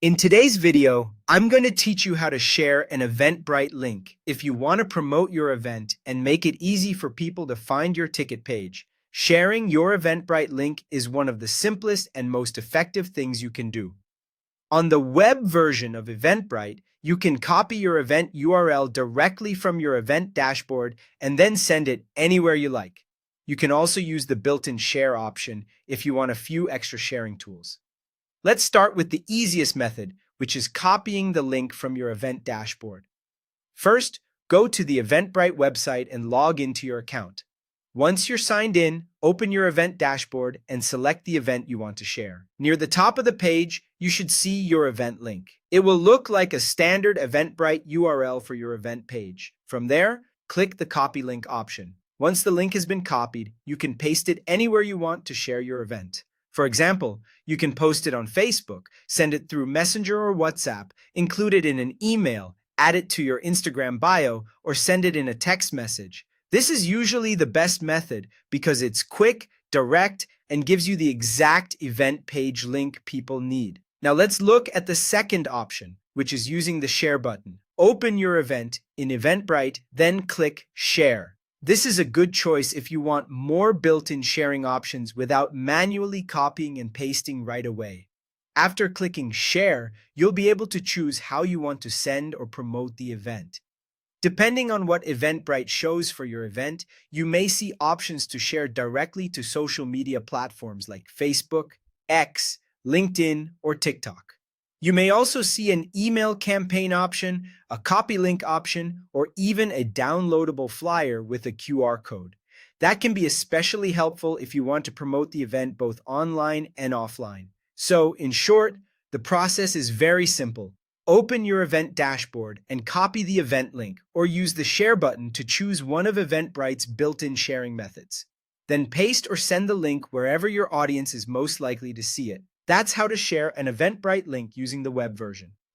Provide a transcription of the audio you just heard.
In today's video, I'm going to teach you how to share an Eventbrite link if you want to promote your event and make it easy for people to find your ticket page. Sharing your Eventbrite link is one of the simplest and most effective things you can do. On the web version of Eventbrite, you can copy your event URL directly from your event dashboard and then send it anywhere you like. You can also use the built-in share option if you want a few extra sharing tools. Let's start with the easiest method, which is copying the link from your event dashboard. First, go to the Eventbrite website and log into your account. Once you're signed in, open your event dashboard and select the event you want to share. Near the top of the page, you should see your event link. It will look like a standard Eventbrite URL for your event page. From there, click the copy link option. Once the link has been copied, you can paste it anywhere you want to share your event. For example, you can post it on Facebook, send it through Messenger or WhatsApp, include it in an email, add it to your Instagram bio, or send it in a text message. This is usually the best method because it's quick, direct, and gives you the exact event page link people need. Now let's look at the second option, which is using the share button. Open your event in Eventbrite, then click Share. This is a good choice if you want more built-in sharing options without manually copying and pasting right away. After clicking Share, you'll be able to choose how you want to send or promote the event. Depending on what Eventbrite shows for your event, you may see options to share directly to social media platforms like Facebook, X, LinkedIn, or TikTok. You may also see an email campaign option, a copy link option, or even a downloadable flyer with a QR code. That can be especially helpful if you want to promote the event both online and offline. So, in short, the process is very simple. Open your event dashboard and copy the event link, or use the share button to choose one of Eventbrite's built-in sharing methods. Then paste or send the link wherever your audience is most likely to see it. That's how to share an Eventbrite link using the web version.